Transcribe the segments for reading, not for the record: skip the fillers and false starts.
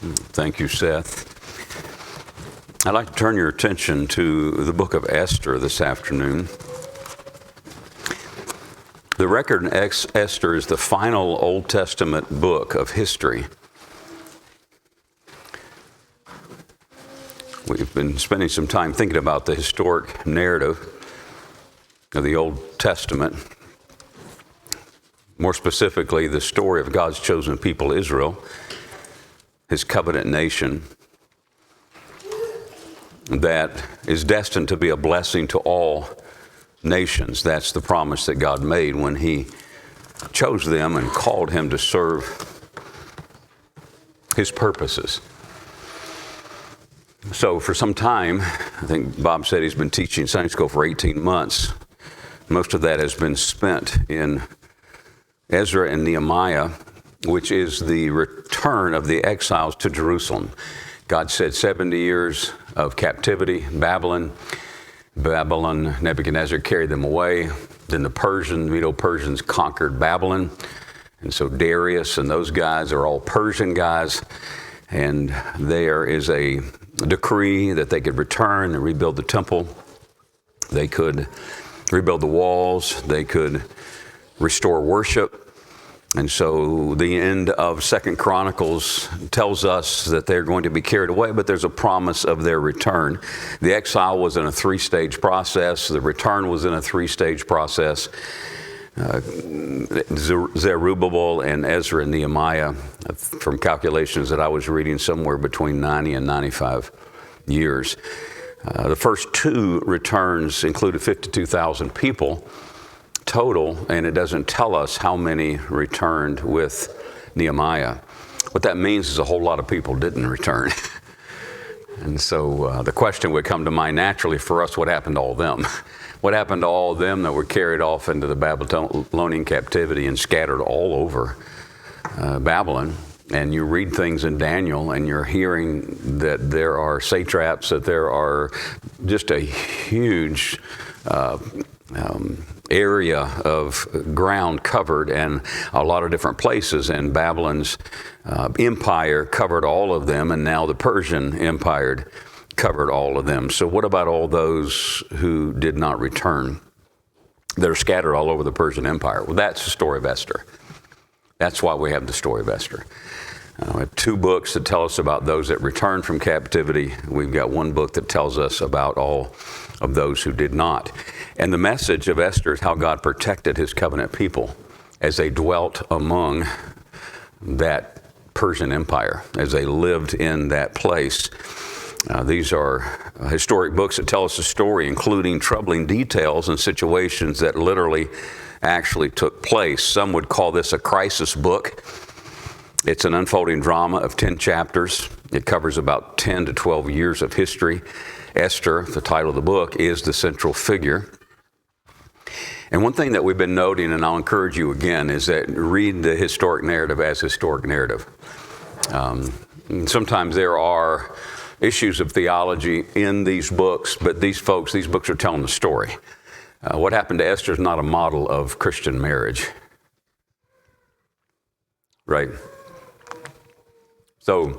Thank you, Seth. I'd like to turn your attention to the book of Esther this afternoon. The record in Esther is the final Old Testament book of history. We've been spending some time thinking about the historic narrative of the Old Testament. More specifically, the story of God's chosen people, Israel, his covenant nation, that is destined to be a blessing to all nations. That's the promise that God made when he chose them and called him to serve his purposes. So for some time, I think Bob said he's been teaching Sunday school for 18 months. Most of that has been spent in Ezra and Nehemiah, which is the return of the exiles to Jerusalem. God said 70 years of captivity, Babylon, Nebuchadnezzar carried them away. Then the Medo-Persians conquered Babylon. And so Darius and those guys are all Persian guys. And there is a decree that they could return and rebuild the temple. They could rebuild the walls. They could restore worship. And so the end of 2 Chronicles tells us that they're going to be carried away, but there's a promise of their return. The exile was in a three-stage process. The return was in a three-stage process. Zerubbabel and Ezra and Nehemiah, from calculations that I was reading, somewhere between 90 and 95 years. The first two returns included 52,000 people total, and it doesn't tell us how many returned with Nehemiah. What that means is a whole lot of people didn't return. And so the question would come to mind naturally for us, what happened to all of them? What happened to all of them that were carried off into the Babylonian captivity and scattered all over Babylon? And you read things in Daniel and you're hearing that there are satraps, that there are just a huge area of ground covered, and a lot of different places, and Babylon's empire covered all of them, and now the Persian empire covered all of them. So what about all those who did not return? They're scattered all over the Persian empire. Well, that's the story of Esther. That's why we have the story of Esther. We have two books that tell us about those that returned from captivity. We've got one book that tells us about all of those who did not. And the message of Esther is how God protected his covenant people as they dwelt among that Persian empire, as they lived in that place. These are historic books that tell us a story, including troubling details and situations that literally actually took place. Some would call this a crisis book. It's an unfolding drama of 10 chapters. It covers about 10 to 12 years of history. Esther, the title of the book, is the central figure. And one thing that we've been noting, and I'll encourage you again, is that read the historic narrative as historic narrative. Sometimes there are issues of theology in these books, but these books are telling the story. What happened to Esther is not a model of Christian marriage, right? So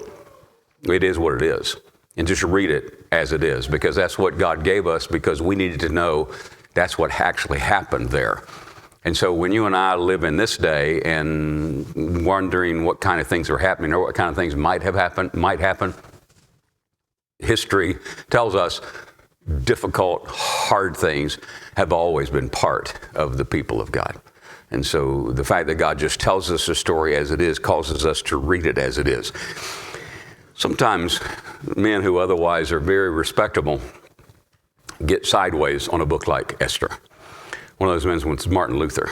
it is what it is. And just read it as it is, because that's what God gave us, because we needed to know that's what actually happened there. And so when you and I live in this day and wondering what kind of things are happening or what kind of things might happen, history tells us difficult, hard things have always been part of the people of God. And so the fact that God just tells us the story as it is causes us to read it as it is. Sometimes men who otherwise are very respectable get sideways on a book like Esther. One of those men was Martin Luther.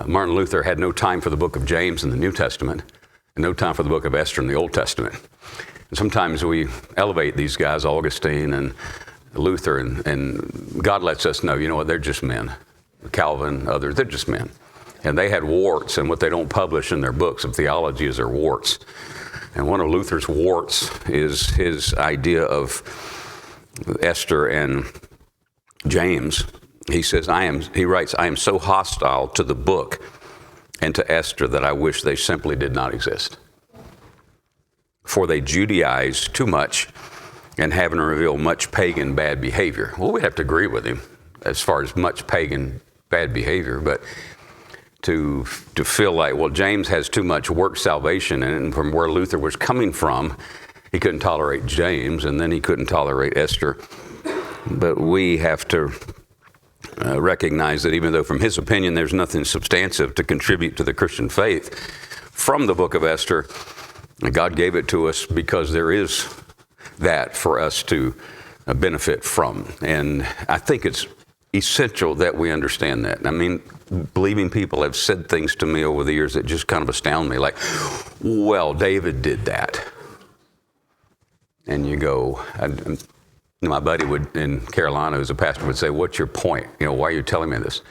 Martin Luther had no time for the book of James in the New Testament and no time for the book of Esther in the Old Testament. And sometimes we elevate these guys, Augustine and Luther, and God lets us know, you know what, they're just men. Calvin, others, they're just men. And they had warts, and what they don't publish in their books of theology is their warts. And one of Luther's warts is his idea of Esther and James. He says, he writes, I am so hostile to the book and to Esther that I wish they simply did not exist. for they Judaize too much and haven't revealed much pagan bad behavior. Well, we have to agree with him as far as much pagan bad behavior, but to feel like, well, James has too much work salvation, and from where Luther was coming from, he couldn't tolerate James, and then he couldn't tolerate Esther. But we have to recognize that even though from his opinion there's nothing substantive to contribute to the Christian faith from the book of Esther, God gave it to us because there is that for us to benefit from. And I think it's essential that we understand that. I mean, believing people have said things to me over the years that just kind of astound me, like, well, David did that. And you go, my buddy in Carolina, who's a pastor, would say, what's your point? Why are you telling me this?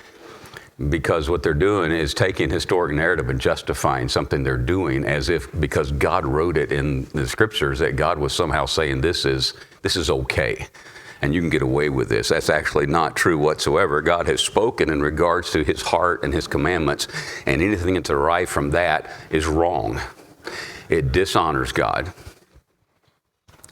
Because what they're doing is taking historic narrative and justifying something they're doing as if because God wrote it in the scriptures that God was somehow saying this is okay and you can get away with this. That's actually not true whatsoever. God has spoken in regards to his heart and his commandments, and anything that's derived from that is wrong. It dishonors God.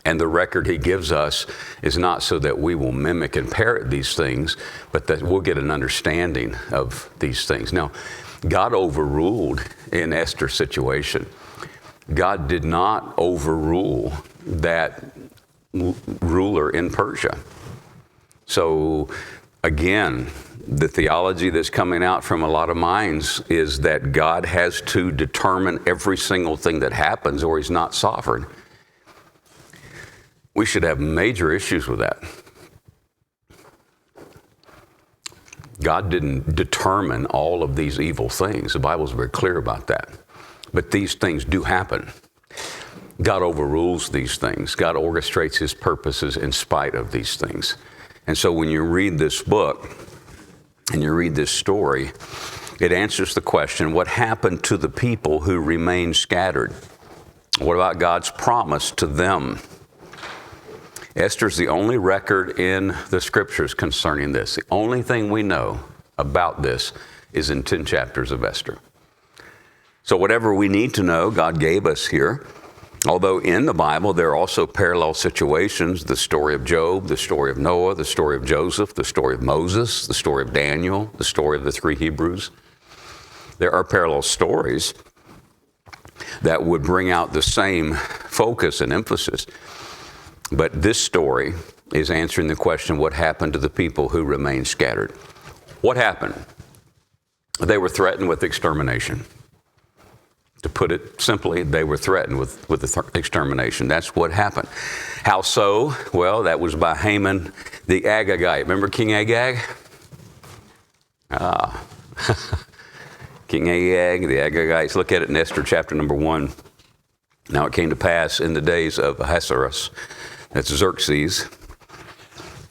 And the record he gives us is not so that we will mimic and parrot these things, but that we'll get an understanding of these things. Now, God overruled in Esther's situation. God did not overrule that ruler in Persia. So, again, the theology that's coming out from a lot of minds is that God has to determine every single thing that happens or he's not sovereign. We should have major issues with that. God didn't determine all of these evil things. The Bible's very clear about that. But these things do happen. God overrules these things. God orchestrates his purposes in spite of these things. And so when you read this book and you read this story, it answers the question, what happened to the people who remained scattered? What about God's promise to them? Esther's the only record in the scriptures concerning this. The only thing we know about this is in 10 chapters of Esther. So whatever we need to know, God gave us here. Although in the Bible, there are also parallel situations, the story of Job, the story of Noah, the story of Joseph, the story of Moses, the story of Daniel, the story of the 3 Hebrews. There are parallel stories that would bring out the same focus and emphasis. But this story is answering the question, what happened to the people who remained scattered? What happened? They were threatened with extermination. To put it simply, they were threatened with extermination. That's what happened. How so? Well, that was by Haman the Agagite. Remember King Agag? King Agag, the Agagites. Look at it in Esther chapter number 1. Now it came to pass in the days of Ahasuerus, that's Xerxes.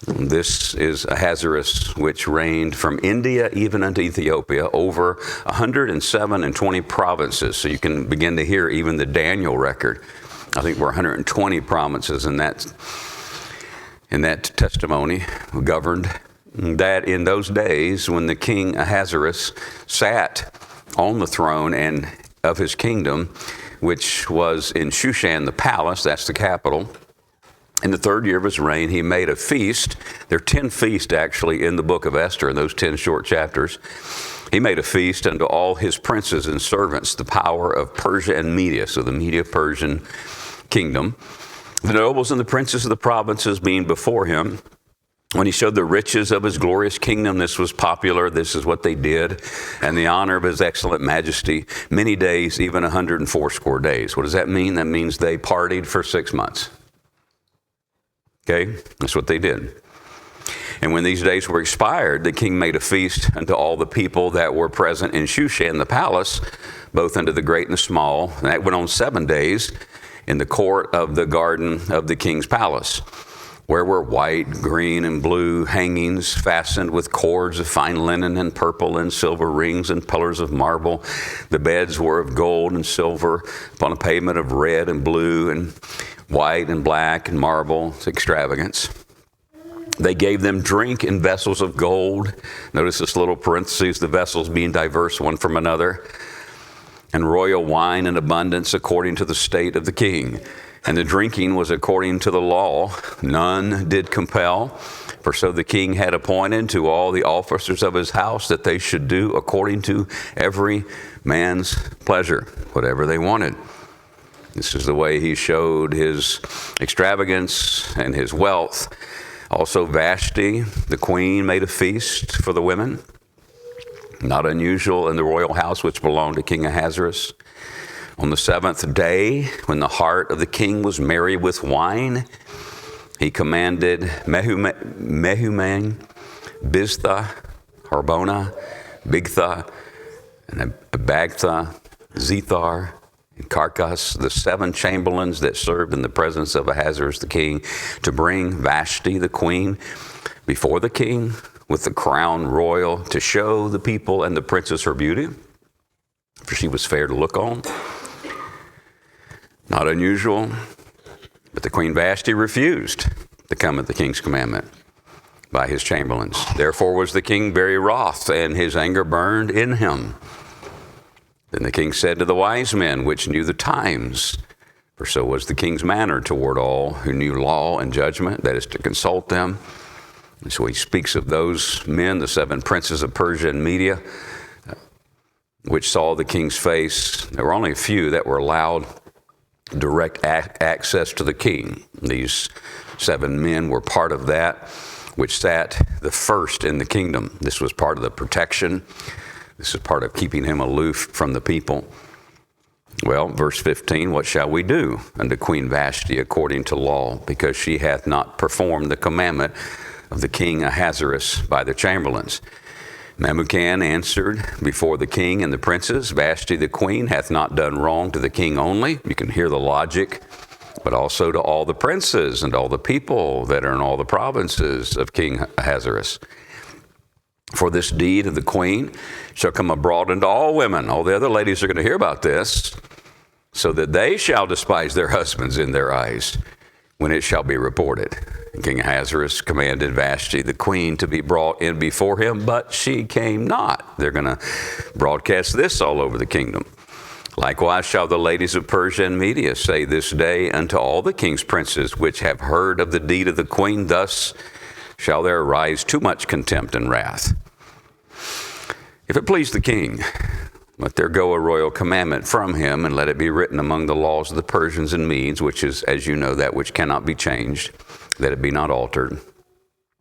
This is Ahasuerus, which reigned from India even unto Ethiopia, over 120 provinces. So you can begin to hear even the Daniel record. I think we're 120 provinces in that testimony governed. That in those days when the king Ahasuerus sat on the throne and of his kingdom, which was in Shushan the palace, that's the capital, in the 3rd year of his reign, he made a feast. There are 10 feasts actually in the book of Esther in those 10 short chapters. He made a feast unto all his princes and servants, the power of Persia and Media, so the Media-Persian kingdom. The nobles and the princes of the provinces being before him. When he showed the riches of his glorious kingdom, this was popular, this is what they did, and the honor of his excellent majesty, many days, even 180 days. What does that mean? That means they partied for 6 months. Okay, that's what they did. And when these days were expired, the king made a feast unto all the people that were present in Shushan the palace, both unto the great and the small. And that went on 7 days in the court of the garden of the king's palace, where were white, green, and blue hangings fastened with cords of fine linen and purple and silver rings and pillars of marble. The beds were of gold and silver upon a pavement of red and blue and white and black and marble. It's extravagance. They gave them drink in vessels of gold. Notice this little parenthesis, the vessels being diverse one from another. and royal wine in abundance according to the state of the king. And the drinking was according to the law. None did compel, for so the king had appointed to all the officers of his house that they should do according to every man's pleasure, whatever they wanted. This is the way he showed his extravagance and his wealth. Also Vashti, the queen, made a feast for the women, not unusual in the royal house which belonged to King Ahasuerus. On the seventh day, when the heart of the king was merry with wine, he commanded Mehuman, Biztha, Harbona, Bigtha, and Abagtha, Zethar, and Carcas, the 7 chamberlains that served in the presence of Ahasuerus the king, to bring Vashti the queen before the king with the crown royal, to show the people and the princess her beauty, for she was fair to look on. Not unusual, but the queen Vashti refused to come at the king's commandment by his chamberlains. Therefore was the king very wroth, and his anger burned in him. Then the king said to the wise men, which knew the times, for so was the king's manner toward all who knew law and judgment, that is, to consult them. And so he speaks of those men, the 7 princes of Persia and Media, which saw the king's face. There were only a few that were allowed direct access to the king. These 7 men were part of that, which sat the first in the kingdom. This was part of the protection. This is part of keeping him aloof from the people. Well, verse 15, what shall we do unto Queen Vashti according to law, because she hath not performed the commandment of the king Ahasuerus by the chamberlains? Memucan answered before the king and the princes, Vashti the queen hath not done wrong to the king only. You can hear the logic, but also to all the princes and all the people that are in all the provinces of King Ahasuerus. For this deed of the queen shall come abroad unto all women. All the other ladies are going to hear about this, so that they shall despise their husbands in their eyes when it shall be reported. And King Ahasuerus commanded Vashti the queen to be brought in before him, but she came not. They're going to broadcast this all over the kingdom. Likewise shall the ladies of Persia and Media say this day unto all the king's princes which have heard of the deed of the queen, thus shall there arise too much contempt and wrath. If it please the king, let there go a royal commandment from him, and let it be written among the laws of the Persians and Medes, which is, as you know, that which cannot be changed, that it be not altered,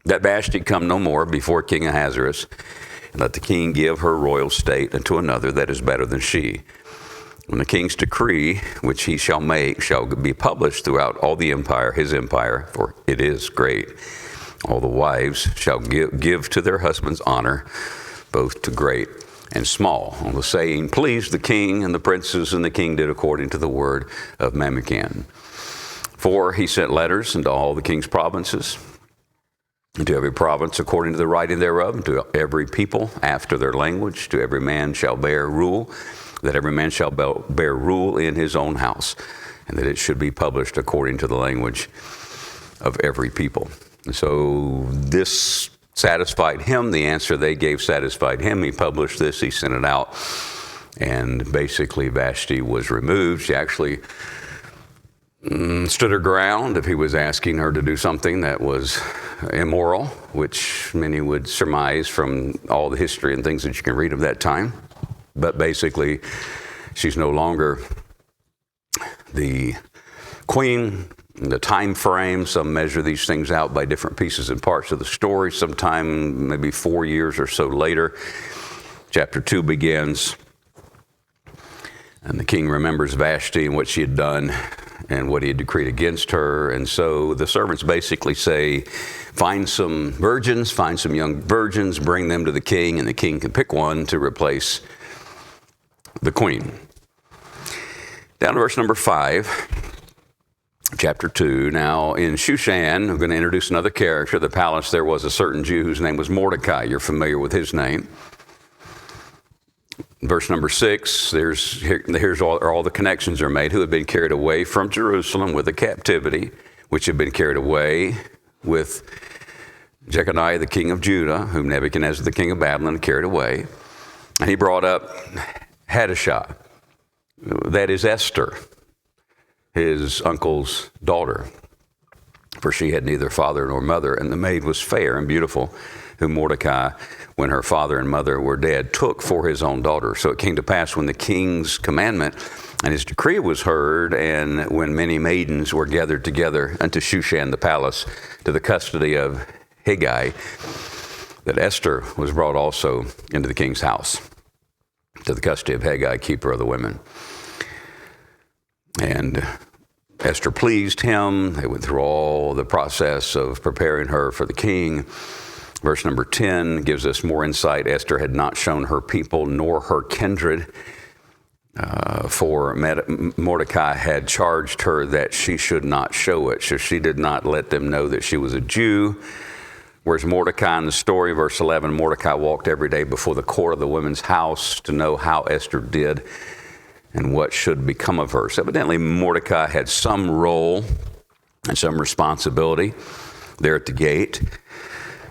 that Vashti come no more before King Ahasuerus, and let the king give her royal state unto another that is better than she. When the king's decree, which he shall make, shall be published throughout all the empire, his empire, for it is great, all the wives shall give to their husbands honor, both to great and small. On the saying pleased the king and the princes, and the king did according to the word of Memucan. For he sent letters into all the king's provinces, and to every province according to the writing thereof, and to every people after their language. To every man shall bear rule, that every man shall bear rule in his own house, and that it should be published according to the language of every people. And so this satisfied him. The answer they gave satisfied him. He published this. He sent it out. And basically Vashti was removed. She actually stood her ground if he was asking her to do something that was immoral, which many would surmise from all the history and things that you can read of that time. But basically, she's no longer the queen. The time frame, some measure these things out by different pieces and parts of the story. Sometime maybe 4 years or so later, chapter 2 begins, and the king remembers Vashti and what she had done and what he had decreed against her. And so the servants basically say, find some virgins, find some young virgins, bring them to the king, and the king can pick one to replace the queen. Down to verse number 5. Chapter 2, now in Shushan, I'm going to introduce another character. The palace, there was a certain Jew whose name was Mordecai. You're familiar with his name. Verse number 6, here's all the connections are made, who had been carried away from Jerusalem with a captivity, which had been carried away with Jeconiah the king of Judah, whom Nebuchadnezzar the king of Babylon carried away. And he brought up Hadashah, that is Esther, his uncle's daughter. For she had neither father nor mother, and the maid was fair and beautiful, whom Mordecai, when her father and mother were dead, took for his own daughter. So it came to pass when the king's commandment and his decree was heard, and when many maidens were gathered together unto Shushan the palace to the custody of Hegai, that Esther was brought also into the king's house, to the custody of Hegai, keeper of the women. And Esther pleased him. They went through all the process of preparing her for the king. Verse number 10 gives us more insight. Esther had not shown her people nor her kindred, for Mordecai had charged her that she should not show it. So she did not let them know that she was a Jew. Whereas Mordecai in the story, verse 11, Mordecai walked every day before the court of the women's house to know how Esther did and what should become of her. So evidently Mordecai had some role and some responsibility there at the gate.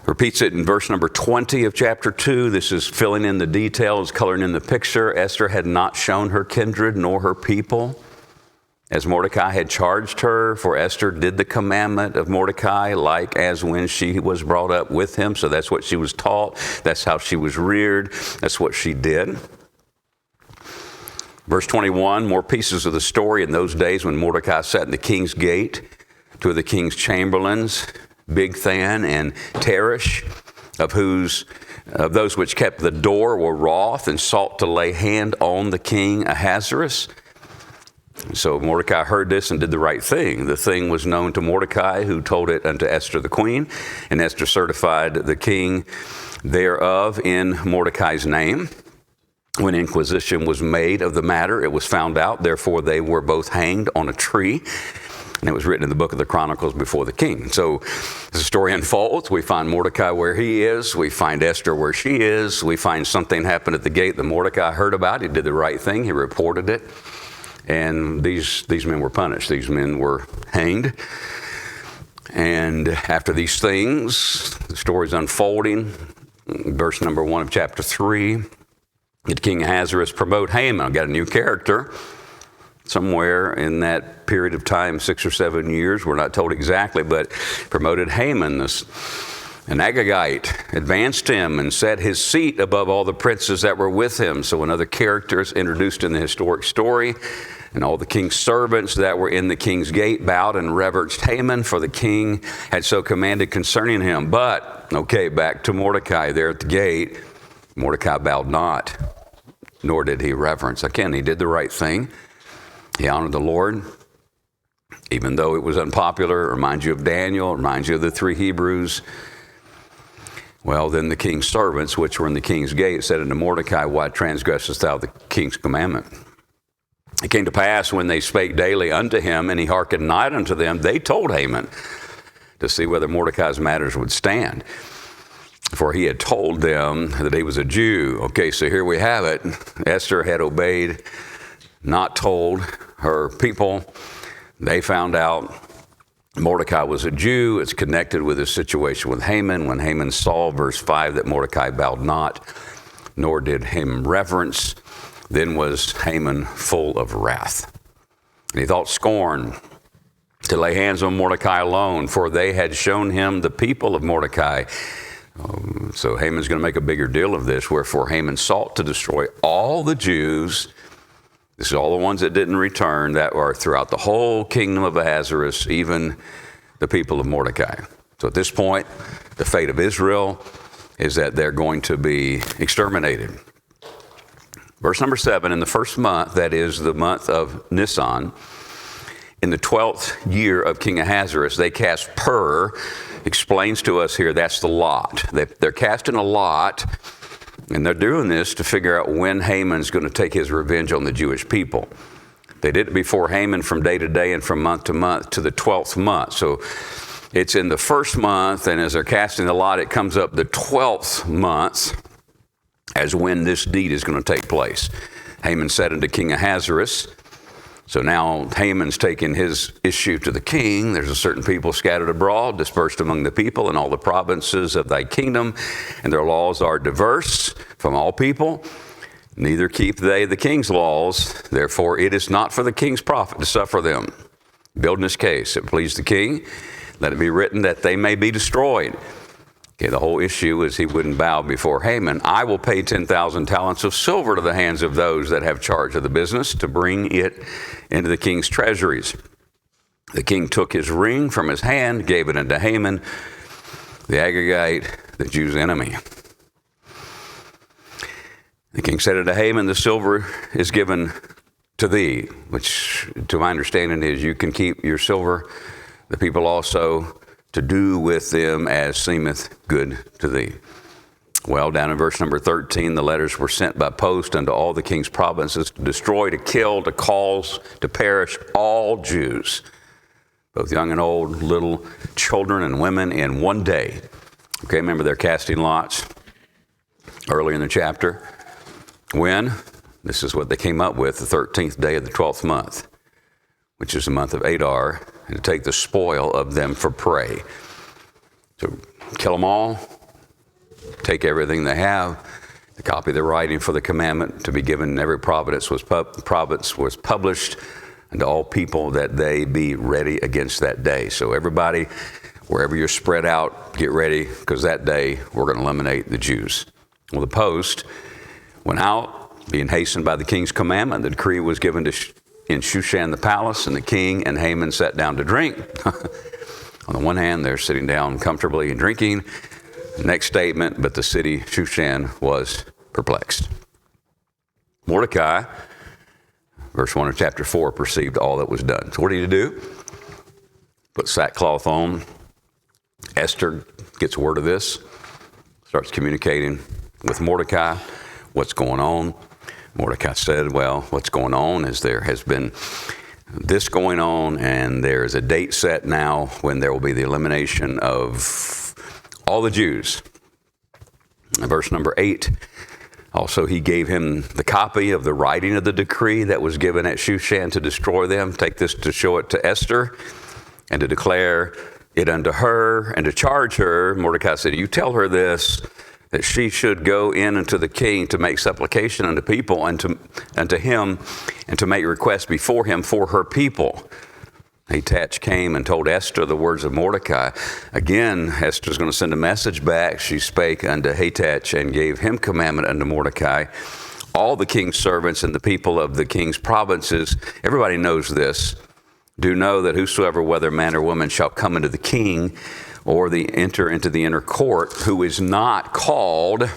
Repeats it in verse number 20 of chapter 2. This is filling in the details, coloring in the picture. Esther had not shown her kindred nor her people, as Mordecai had charged her, for Esther did the commandment of Mordecai, like as when she was brought up with him. So that's what she was taught. That's how she was reared. That's what she did. Verse 21, more pieces of the story. In those days when Mordecai sat in the king's gate, two of the king's chamberlains, Bigthan and Teresh, of those which kept the door, were wroth and sought to lay hand on the king Ahasuerus. So Mordecai heard this and did the right thing. The thing was known to Mordecai, who told it unto Esther the queen, and Esther certified the king thereof in Mordecai's name. When inquisition was made of the matter, it was found out. Therefore, they were both hanged on a tree. And it was written in the book of the Chronicles before the king. So the story unfolds. We find Mordecai where he is. We find Esther where she is. We find something happened at the gate that Mordecai heard about. He did the right thing. He reported it. And these men were punished. These men were hanged. And after these things, the story's unfolding. Verse number 1 of chapter 3. Did King Ahasuerus promote Haman? I've got a new character. Somewhere in that period of time, 6 or 7 years, we're not told exactly, but promoted Haman, an Agagite, advanced him and set his seat above all the princes that were with him. So another character is introduced in the historic story. And all the king's servants that were in the king's gate bowed and reverenced Haman, for the king had so commanded concerning him. But, back to Mordecai there at the gate. Mordecai bowed not, nor did he reverence. Again, he did the right thing. He honored the Lord, even though it was unpopular. It reminds you of Daniel, it reminds you of the 3 Hebrews. Well, then the king's servants, which were in the king's gate, said unto Mordecai, why transgressest thou the king's commandment? It came to pass when they spake daily unto him, and he hearkened not unto them, they told Haman to see whether Mordecai's matters would stand. For he had told them that he was a Jew. So here we have it. Esther had obeyed, not told her people. They found out Mordecai was a Jew. It's connected with his situation with Haman. When Haman saw, verse 5, that Mordecai bowed not, nor did him reverence, then was Haman full of wrath. And he thought scorn to lay hands on Mordecai alone, for they had shown him the people of Mordecai. So Haman's going to make a bigger deal of this, wherefore Haman sought to destroy all the Jews. This is all the ones that didn't return, that were throughout the whole kingdom of Ahasuerus, even the people of Mordecai. So at this point, the fate of Israel is that they're going to be exterminated. Verse number 7, in the first month, that is the month of Nisan, in the 12th year of King Ahasuerus, they cast pur. Explains to us here that's the lot. They're casting a lot, and they're doing this to figure out when Haman's going to take his revenge on the Jewish people. They did it before Haman from day to day and from month to month to the 12th month. So it's in the first month, and as they're casting the lot, it comes up the 12th month as when this deed is going to take place. Haman said unto King Ahasuerus. So now Haman's taking his issue to the king. There's a certain people scattered abroad, dispersed among the people in all the provinces of thy kingdom, and their laws are diverse from all people. Neither keep they the king's laws. Therefore, it is not for the king's profit to suffer them. Building his case, it pleased the king. Let it be written that they may be destroyed. Okay, the whole issue is he wouldn't bow before Haman. I will pay 10,000 talents of silver to the hands of those that have charge of the business to bring it into the king's treasuries. The king took his ring from his hand, gave it unto Haman, the Agagite, the Jews' enemy. The king said unto Haman, the silver is given to thee, which to my understanding is you can keep your silver, the people also, to do with them as seemeth good to thee. Well, down in verse number 13, the letters were sent by post unto all the king's provinces to destroy, to kill, to cause, to perish all Jews, both young and old, little children and women, in one day. Okay, remember they're casting lots early in the chapter. When? This is what they came up with, the 13th day of the 12th month, which is the month of Adar, and to take the spoil of them for prey. So kill them all, take everything they have, to copy the writing for the commandment to be given in every province was published unto all people that they be ready against that day. So everybody, wherever you're spread out, get ready, because that day we're going to eliminate the Jews. Well, the post went out, being hastened by the king's commandment. The decree was given in Shushan the palace, and the king and Haman sat down to drink. On the one hand, they're sitting down comfortably and drinking. Next statement, but the city Shushan was perplexed. Mordecai, verse 1 of chapter 4, perceived all that was done. So what did he do? Put sackcloth on. Esther gets word of this, starts communicating with Mordecai what's going on. Mordecai said, well, what's going on is there has been this going on, and there is a date set now when there will be the elimination of all the Jews. In verse number 8, also he gave him the copy of the writing of the decree that was given at Shushan to destroy them. Take this to show it to Esther and to declare it unto her and to charge her. Mordecai said, you tell her this, that she should go in unto the king to make supplication unto people and unto him, and to make request before him for her people. Hatach came and told Esther the words of Mordecai. Again, Esther's going to send a message back. She spake unto Hatach and gave him commandment unto Mordecai. All the king's servants and the people of the king's provinces, everybody knows this, do know that whosoever, whether man or woman, shall come into the king or enter into the inner court, who is not called,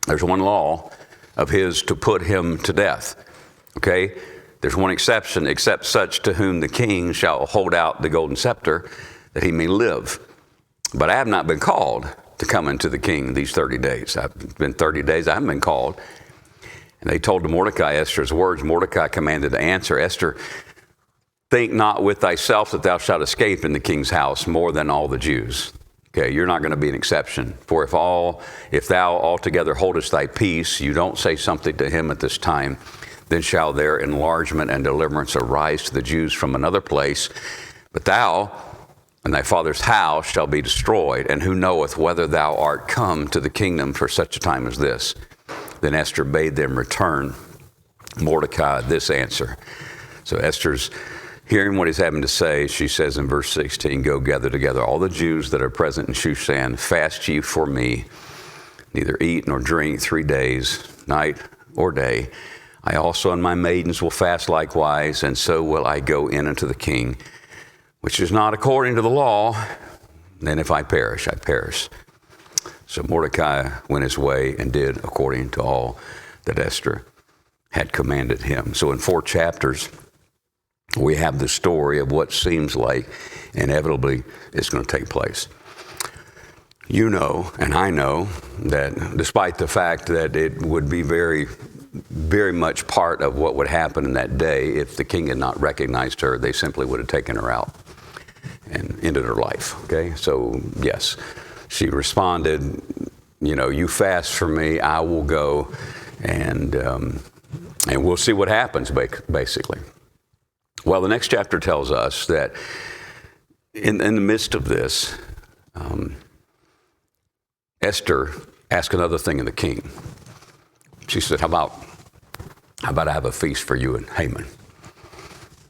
there's one law of his, to put him to death. Okay? There's one exception, except such to whom the king shall hold out the golden scepter, that he may live. But I have not been called to come into the king these 30 days. I've been 30 days, I haven't been called. And they told to Mordecai Esther's words. Mordecai commanded to answer, Esther, think not with thyself that thou shalt escape in the king's house more than all the Jews. Okay, you're not going to be an exception. For if thou altogether holdest thy peace, you don't say something to him at this time, then shall their enlargement and deliverance arise to the Jews from another place. But thou and thy father's house shall be destroyed, and who knoweth whether thou art come to the kingdom for such a time as this? Then Esther bade them return Mordecai this answer. So Esther's hearing what he's having to say. She says in verse 16, go gather together all the Jews that are present in Shushan, fast ye for me, neither eat nor drink 3 days, night or day. I also and my maidens will fast likewise, and so will I go in unto the king, which is not according to the law. Then if I perish, I perish. So Mordecai went his way and did according to all that Esther had commanded him. So in 4 chapters, we have the story of what seems like inevitably is going to take place. You know, and I know, that despite the fact that it would be very, very much part of what would happen in that day, if the king had not recognized her, they simply would have taken her out and ended her life. Okay, so yes, she responded, you fast for me, I will go, and we'll see what happens, basically. Well, the next chapter tells us that in the midst of this, Esther asked another thing of the king. she said, how about I have a feast for you and Haman?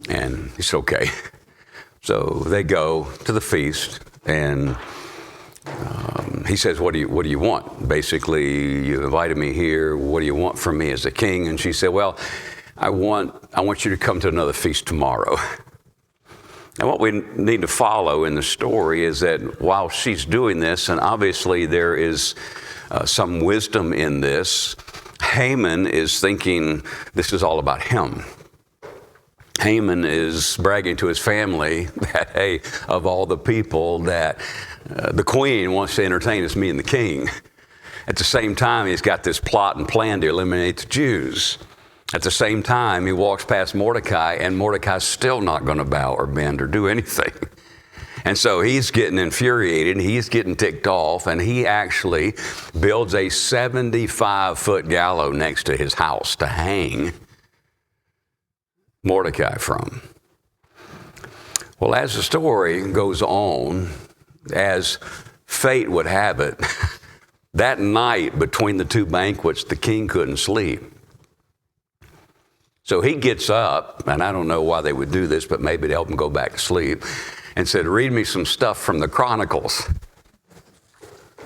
And he said, okay. So they go to the feast, and he says, what do you want? Basically, you invited me here. What do you want from me as a king? And she said, well, I want you to come to another feast tomorrow. And what we need to follow in the story is that while she's doing this, and obviously there is some wisdom in this, Haman is thinking this is all about him. Haman is bragging to his family that, hey, of all the people that the queen wants to entertain, it's me and the king. At the same time, he's got this plot and plan to eliminate the Jews. At the same time, he walks past Mordecai, and Mordecai's still not going to bow or bend or do anything. And so he's getting infuriated, he's getting ticked off, and he actually builds a 75-foot gallows next to his house to hang Mordecai from. Well, as the story goes on, as fate would have it, that night between the two banquets, the king couldn't sleep. So he gets up, and I don't know why they would do this, but maybe to help him go back to sleep, and said, read me some stuff from the Chronicles.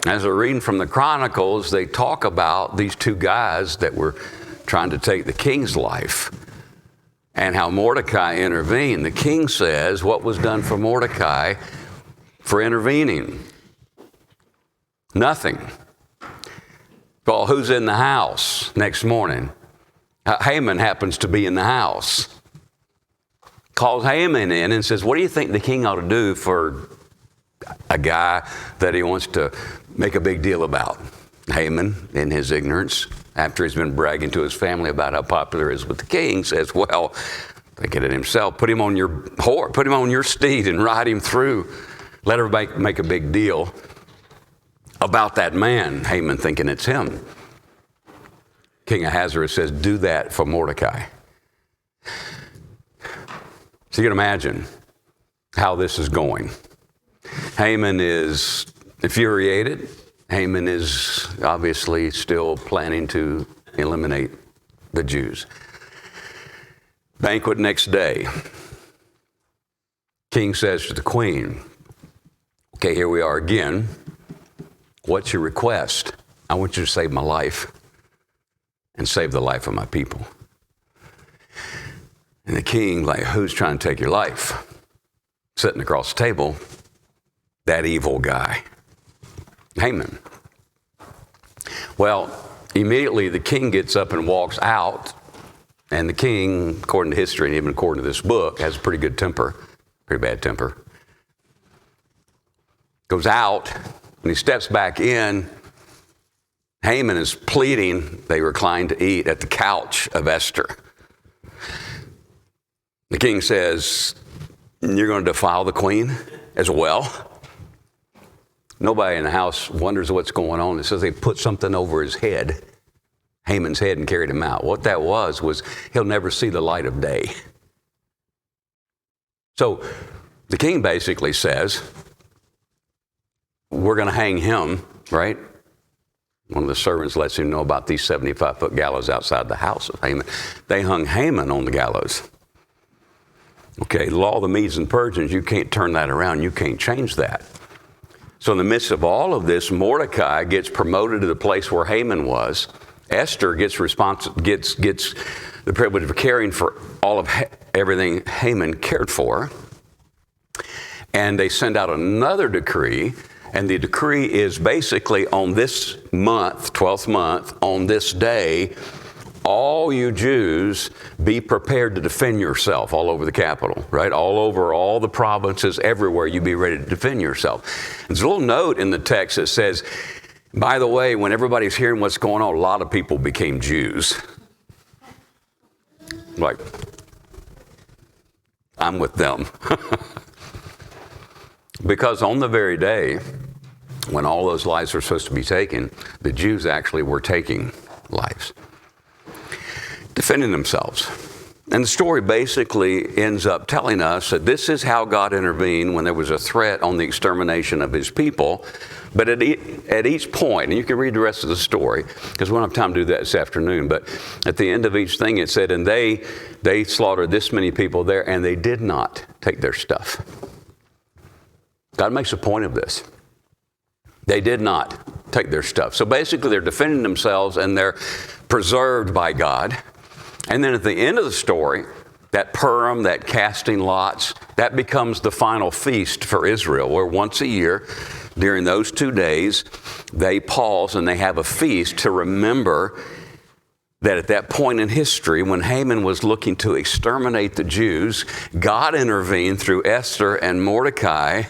As they're reading from the Chronicles, they talk about these two guys that were trying to take the king's life and how Mordecai intervened. The king says, what was done for Mordecai for intervening? Nothing. Well, who's in the house next morning? Haman happens to be in the house. Calls Haman in and says, what do you think the king ought to do for a guy that he wants to make a big deal about? Haman, in his ignorance, after he's been bragging to his family about how popular he is with the king, says, well, thinking it himself, put him on your horse, put him on your steed and ride him through. Let everybody make a big deal about that man. Haman thinking it's him. King Ahasuerus says, do that for Mordecai. So you can imagine how this is going. Haman is infuriated. Haman is obviously still planning to eliminate the Jews. Banquet next day. King says to the queen, okay, here we are again. What's your request? I want you to save my life and save the life of my people. And the king, like, who's trying to take your life? Sitting across the table, that evil guy, Haman. Well, immediately the king gets up and walks out, and the king, according to history and even according to this book, has a pretty good temper, pretty bad temper. Goes out, and he steps back in. Haman is pleading. They recline to eat at the couch of Esther. The king says, you're going to defile the queen as well? Nobody in the house wonders what's going on. It says they put something over his head, Haman's head, and carried him out. What that was he'll never see the light of day. So the king basically says, we're going to hang him, right? One of the servants lets him know about these 75-foot gallows outside the house of Haman. They hung Haman on the gallows. Okay, the law of the Medes and Persians, you can't turn that around. You can't change that. So in the midst of all of this, Mordecai gets promoted to the place where Haman was. Esther gets the privilege of caring for all of everything Haman cared for. And they send out another decree. And the decree is basically on this month, 12th month, on this day, all you Jews be prepared to defend yourself all over the capital, right? All over all the provinces, everywhere, you be ready to defend yourself. There's a little note in the text that says, by the way, when everybody's hearing what's going on, a lot of people became Jews. Like, I'm with them. Because on the very day when all those lives were supposed to be taken, the Jews actually were taking lives, defending themselves. And the story basically ends up telling us that this is how God intervened when there was a threat on the extermination of his people. But at each point, and you can read the rest of the story, because we don't have time to do that this afternoon, but at the end of each thing it said, and they slaughtered this many people there, and they did not take their stuff. God makes a point of this. They did not take their stuff. So basically they're defending themselves and they're preserved by God. And then at the end of the story, that Purim, that casting lots, that becomes the final feast for Israel, where once a year, during those 2 days, they pause and they have a feast to remember that at that point in history, when Haman was looking to exterminate the Jews, God intervened through Esther and Mordecai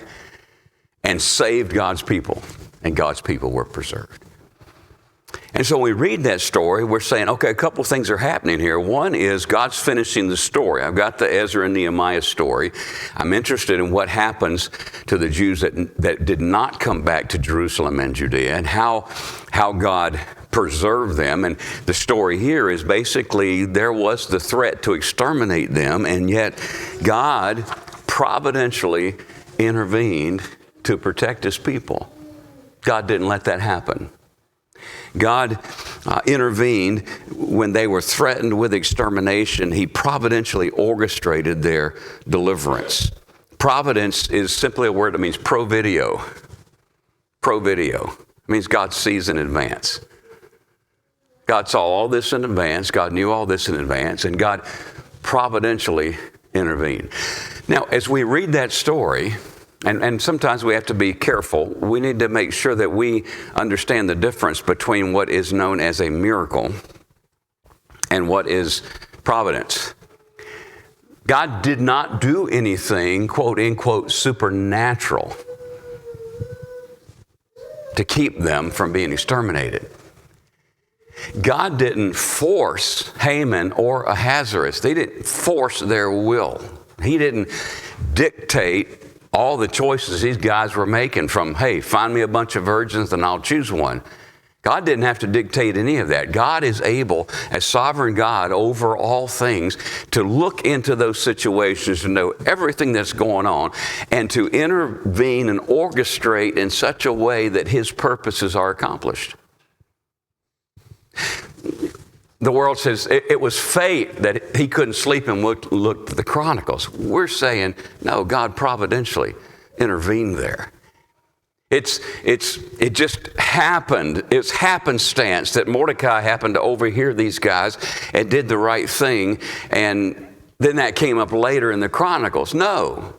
and saved God's people, and God's people were preserved. And so when we read that story, we're saying, okay, a couple of things are happening here. One is God's finishing the story. I've got the Ezra and Nehemiah story. I'm interested in what happens to the Jews that did not come back to Jerusalem and Judea, and how God preserved them. And the story here is basically there was the threat to exterminate them, and yet God providentially intervened to protect his people. God didn't let that happen. God intervened when they were threatened with extermination. He providentially orchestrated their deliverance. Providence is simply a word that means provideo. Provideo. It means God sees in advance. God saw all this in advance. God knew all this in advance, and God providentially intervened. Now, as we read that story, and sometimes we have to be careful. We need to make sure that we understand the difference between what is known as a miracle and what is providence. God did not do anything, quote unquote, supernatural to keep them from being exterminated. God didn't force Haman or Ahasuerus. They didn't force their will. He didn't dictate all the choices these guys were making, from, hey, find me a bunch of virgins and I'll choose one. God didn't have to dictate any of that. God is able, as sovereign God over all things, to look into those situations, to know everything that's going on, and to intervene and orchestrate in such a way that his purposes are accomplished. The world says it was fate that he couldn't sleep and look at the Chronicles. We're saying, no, God providentially intervened there. It just happened. It's happenstance that Mordecai happened to overhear these guys and did the right thing, and then that came up later in the Chronicles. No,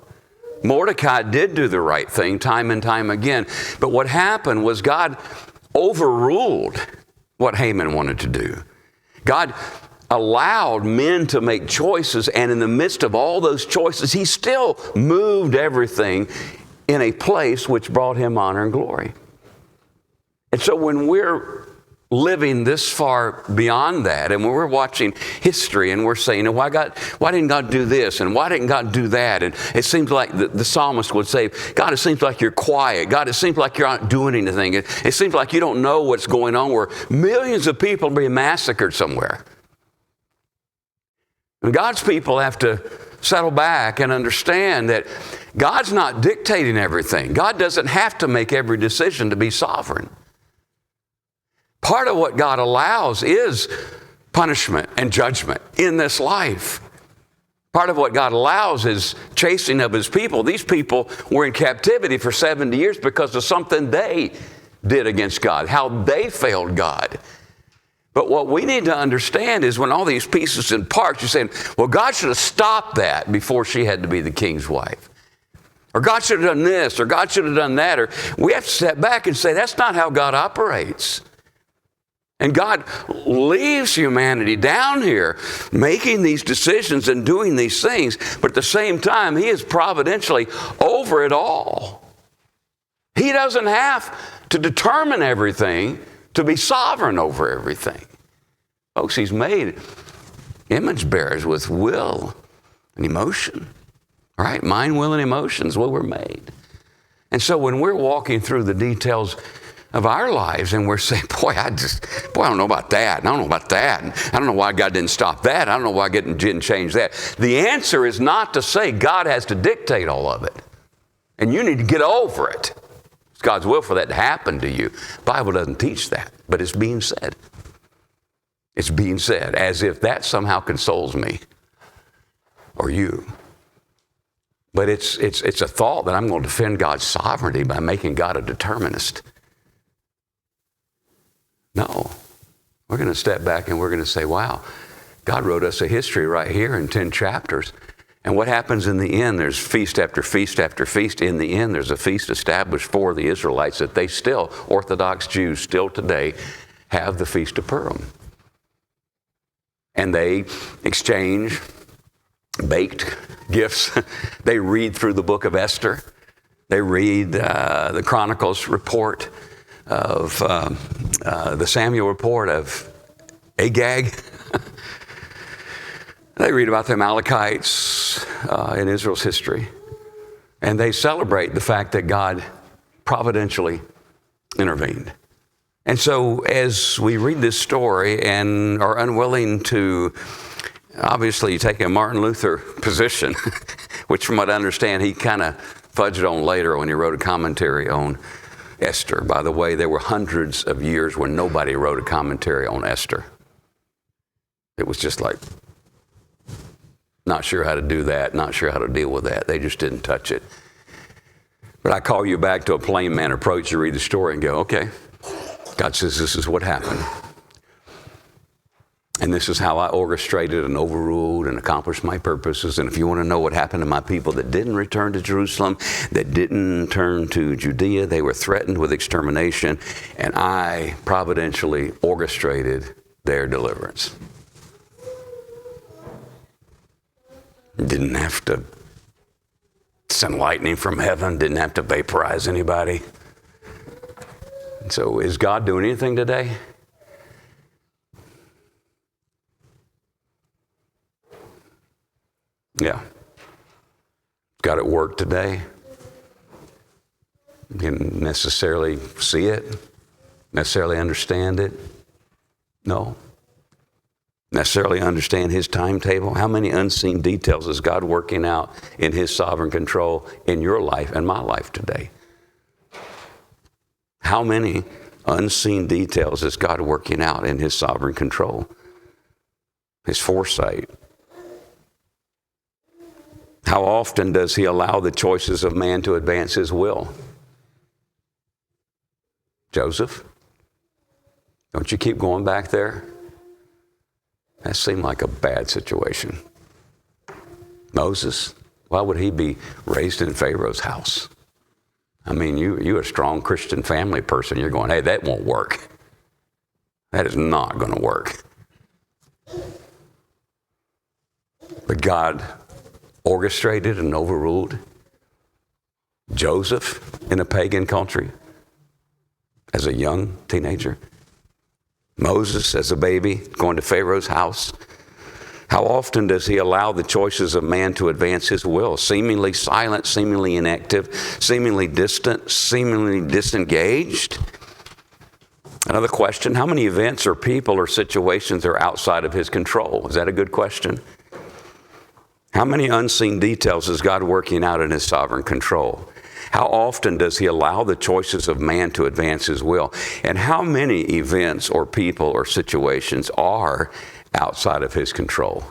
Mordecai did do the right thing time and time again. But what happened was God overruled what Haman wanted to do. God allowed men to make choices, and in the midst of all those choices, he still moved everything in a place which brought him honor and glory. And so when we're living this far beyond that, and when we're watching history and we're saying, why didn't God do this? And why didn't God do that? And it seems like the psalmist would say, God, it seems like you're quiet. God, it seems like you're not doing anything. It seems like you don't know what's going on, where millions of people are being massacred somewhere. And God's people have to settle back and understand that God's not dictating everything. God doesn't have to make every decision to be sovereign. Part of what God allows is punishment and judgment in this life. Part of what God allows is chasing of his people. These people were in captivity for 70 years because of something they did against God, how they failed God. But what we need to understand is when all these pieces and parts, you're saying, well, God should have stopped that before she had to be the king's wife. Or God should have done this, or God should have done that. Or we have to step back and say, that's not how God operates. And God leaves humanity down here making these decisions and doing these things, but at the same time, he is providentially over it all. He doesn't have to determine everything to be sovereign over everything. Folks, he's made image bearers with will and emotion, right? Mind, will, and emotions, what we're made. And so when we're walking through the details of our lives, and we're saying, boy, I don't know about that, and I don't know about that, and I don't know why God didn't stop that, I don't know why God didn't change that. The answer is not to say God has to dictate all of it, and you need to get over it. It's God's will for that to happen to you. The Bible doesn't teach that, but it's being said. It's being said as if that somehow consoles me or you. But it's a thought that I'm going to defend God's sovereignty by making God a determinist. No. We're going to step back and we're going to say, wow, God wrote us a history right here in 10 chapters. And what happens in the end? There's feast after feast after feast. In the end, there's a feast established for the Israelites that they still, Orthodox Jews, still today have the Feast of Purim. And they exchange baked gifts. They read through the book of Esther. They read the Chronicles report of the Samuel report of Agag. They read about the Amalekites in Israel's history. And they celebrate the fact that God providentially intervened. And so as we read this story and are unwilling to obviously take a Martin Luther position, which from what I understand he kind of fudged on later when he wrote a commentary on Esther. By the way, there were hundreds of years when nobody wrote a commentary on Esther. It was just like, not sure how to do that, not sure how to deal with that. They just didn't touch it. But I call you back to a plain man approach. You read the story and go, okay, God says this is what happened. And this is how I orchestrated and overruled and accomplished my purposes. And if you want to know what happened to my people that didn't return to Jerusalem, that didn't turn to Judea, they were threatened with extermination, and I providentially orchestrated their deliverance. Didn't have to send lightning from heaven, didn't have to vaporize anybody. And so is God doing anything today? Yeah. God at work today. You can necessarily see it, necessarily understand it. No. Necessarily understand his timetable. How many unseen details is God working out in his sovereign control in your life and my life today? How many unseen details is God working out in his sovereign control? His foresight. How often does he allow the choices of man to advance his will? Joseph, don't you keep going back there? That seemed like a bad situation. Moses, why would he be raised in Pharaoh's house? I mean, you're a strong Christian family person. You're going, hey, that won't work. That is not going to work. But God orchestrated and overruled Joseph in a pagan country as a young teenager. Moses as a baby going to Pharaoh's house. How often does he allow the choices of man to advance his will? Seemingly silent, seemingly inactive, seemingly distant, seemingly disengaged. Another question, how many events or people or situations are outside of his control? Is that a good question? How many unseen details is God working out in his sovereign control? How often does he allow the choices of man to advance his will? And how many events or people or situations are outside of his control?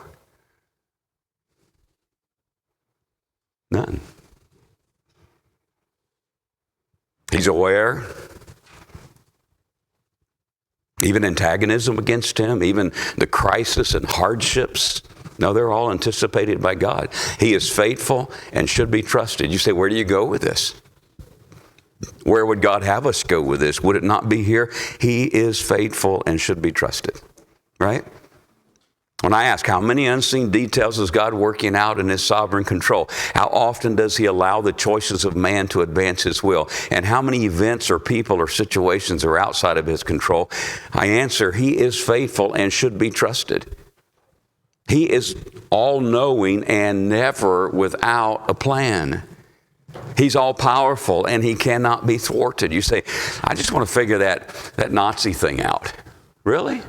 None. He's aware. Even antagonism against him, even the crisis and hardships. No, they're all anticipated by God. He is faithful and should be trusted. You say, where do you go with this? Where would God have us go with this? Would it not be here? He is faithful and should be trusted, right? When I ask, how many unseen details is God working out in his sovereign control? How often does he allow the choices of man to advance his will? And how many events or people or situations are outside of his control? I answer, he is faithful and should be trusted. He is all-knowing and never without a plan. He's all powerful and he cannot be thwarted. You say, I just want to figure that Nazi thing out. Really?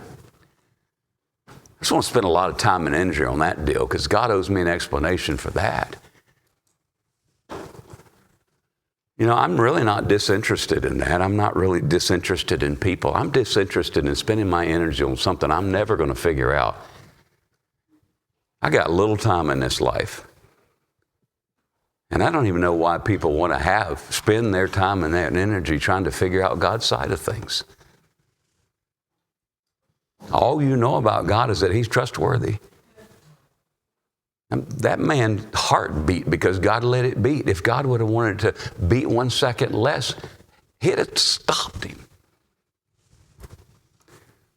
I just want to spend a lot of time and energy on that deal because God owes me an explanation for that. You know, I'm really not disinterested in that. I'm not really disinterested in people. I'm disinterested in spending my energy on something I'm never going to figure out. I got little time in this life. And I don't even know why people want to spend their time and that energy trying to figure out God's side of things. All you know about God is that he's trustworthy. And that man's heart beat because God let it beat. If God would have wanted to beat 1 second less, he'd have stopped him.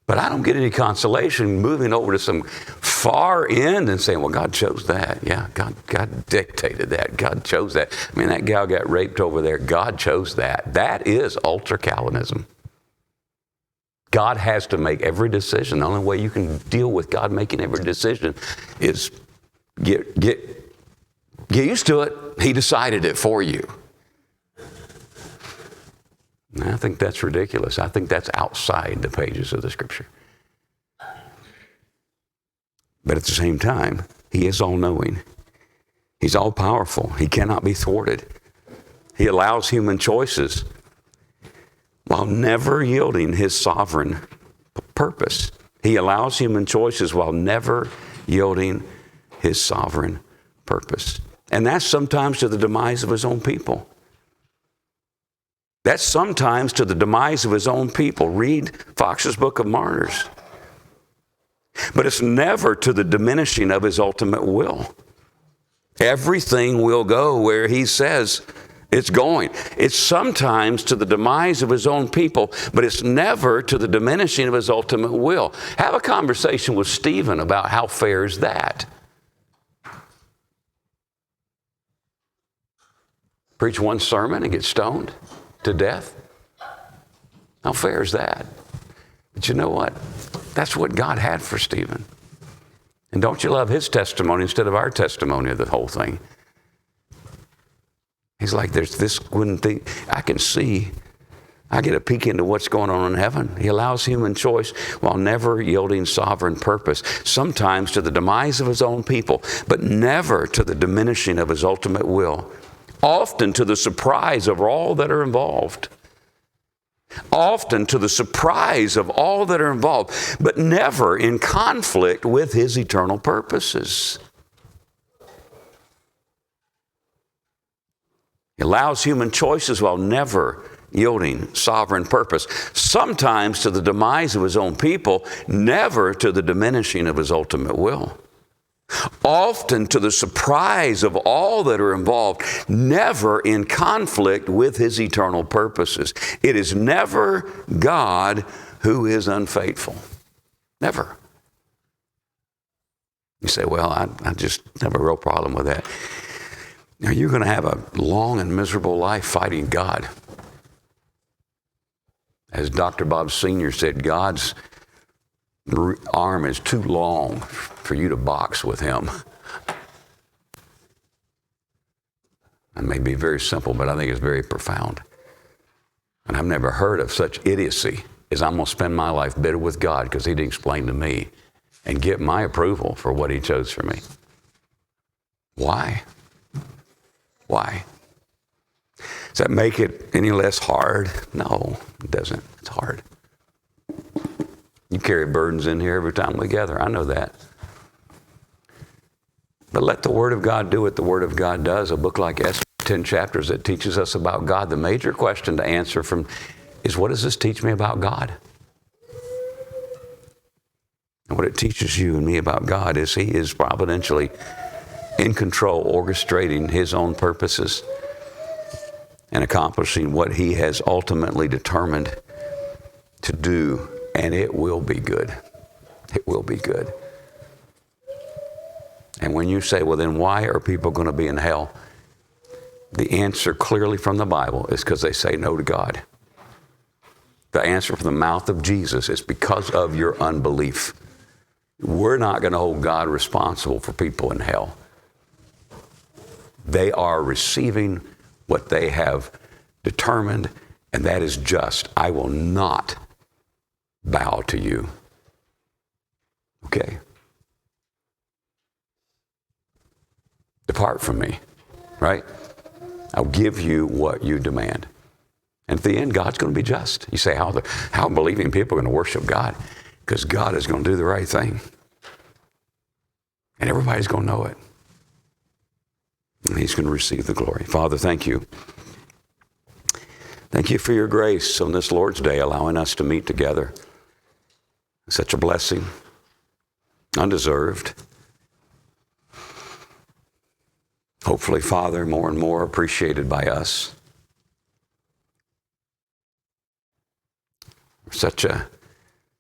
But I don't get any consolation moving over to some far end and saying, well, God chose that. Yeah, God dictated that. God chose that. I mean, that gal got raped over there. God chose that. That is ultra-Calvinism. God has to make every decision. The only way you can deal with God making every decision is get used to it. He decided it for you. And I think that's ridiculous. I think that's outside the pages of the Scripture. But at the same time, he is all-knowing. He's all-powerful. He cannot be thwarted. He allows human choices while never yielding his sovereign purpose. He allows human choices while never yielding his sovereign purpose. And that's sometimes to the demise of his own people. That's sometimes to the demise of his own people. Read Fox's Book of Martyrs. But it's never to the diminishing of his ultimate will. Everything will go where he says it's going. It's sometimes to the demise of his own people, but it's never to the diminishing of his ultimate will. Have a conversation with Stephen about how fair is that. Preach one sermon and get stoned to death? How fair is that? But you know what? That's what God had for Stephen. And don't you love his testimony instead of our testimony of the whole thing? He's like, there's this one thing I can see. I get a peek into what's going on in heaven. He allows human choice while never yielding sovereign purpose, sometimes to the demise of his own people, but never to the diminishing of his ultimate will. Often to the surprise of all that are involved. Often to the surprise of all that are involved, but never in conflict with his eternal purposes. He allows human choices while never yielding sovereign purpose, sometimes to the demise of his own people, never to the diminishing of his ultimate will. Often to the surprise of all that are involved, never in conflict with his eternal purposes. It is never God who is unfaithful. Never. You say, well, I just have a real problem with that. Now, you're going to have a long and miserable life fighting God. As Dr. Bob Sr. said, God's arm is too long for you to box with him. That may be very simple, but I think it's very profound. And I've never heard of such idiocy as I'm going to spend my life bitter with God because he didn't explain to me and get my approval for what he chose for me. Why? Why? Does that make it any less hard? No, it doesn't. It's hard. You carry burdens in here every time we gather. I know that. But let the Word of God do what the Word of God does. A book like Esther, 10 chapters that teaches us about God. The major question to answer from is, what does this teach me about God? And what it teaches you and me about God is he is providentially in control, orchestrating his own purposes and accomplishing what he has ultimately determined to do. And it will be good. It will be good. And when you say, well, then why are people going to be in hell? The answer clearly from the Bible is because they say no to God. The answer from the mouth of Jesus is because of your unbelief. We're not going to hold God responsible for people in hell. They are receiving what they have determined, and that is just. I will not bow to you. Okay? Depart from me, right? I'll give you what you demand. And at the end, God's going to be just. You say, how believing people are going to worship God? Because God is going to do the right thing. And everybody's going to know it. And he's going to receive the glory. Father, thank you. Thank you for your grace on this Lord's Day, allowing us to meet together. Such a blessing, undeserved. Hopefully, Father, more and more appreciated by us. We're such a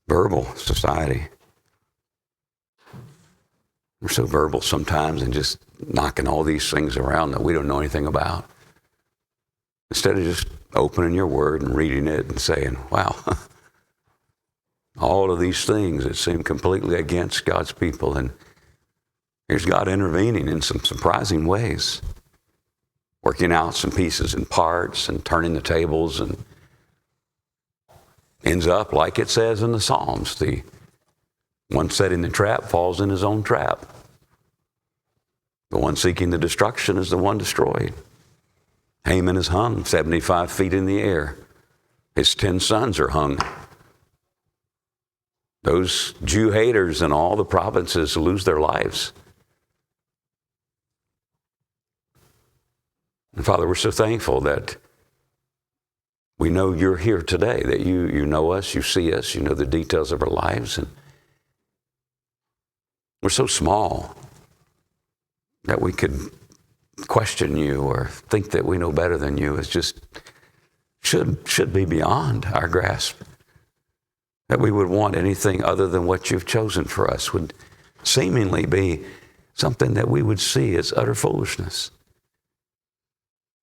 verbal society. We're so verbal sometimes and just knocking all these things around that we don't know anything about. Instead of just opening your word and reading it and saying, wow, all of these things that seem completely against God's people, and here's God intervening in some surprising ways, working out some pieces and parts and turning the tables, and ends up like it says in the Psalms, the one setting the trap falls in his own trap. The one seeking the destruction is the one destroyed. Haman is hung 75 feet in the air. His 10 sons are hung. Those Jew haters in all the provinces lose their lives. And Father, we're so thankful that we know you're here today, that you know us, you see us, you know the details of our lives. And we're so small that we could question you or think that we know better than you. It's just should be beyond our grasp. That we would want anything other than what you've chosen for us would seemingly be something that we would see as utter foolishness.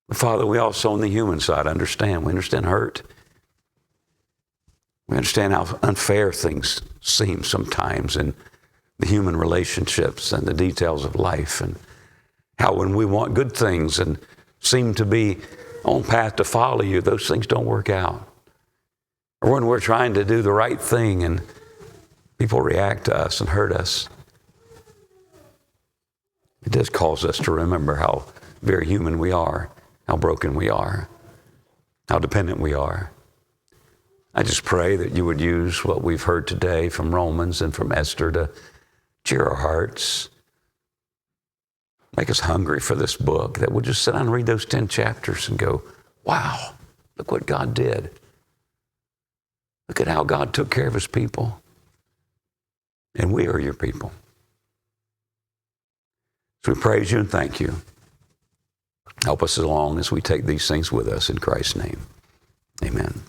But Father, we also on the human side understand. We understand hurt. We understand how unfair things seem sometimes in the human relationships and the details of life, and how when we want good things and seem to be on path to follow you, those things don't work out. Or when we're trying to do the right thing and people react to us and hurt us. It does cause us to remember how very human we are, how broken we are, how dependent we are. I just pray that you would use what we've heard today from Romans and from Esther to cheer our hearts, make us hungry for this book, that we'll just sit down and read those 10 chapters and go, wow, look what God did. Look at how God took care of his people. And we are your people. So we praise you and thank you. Help us along as we take these things with us in Christ's name. Amen.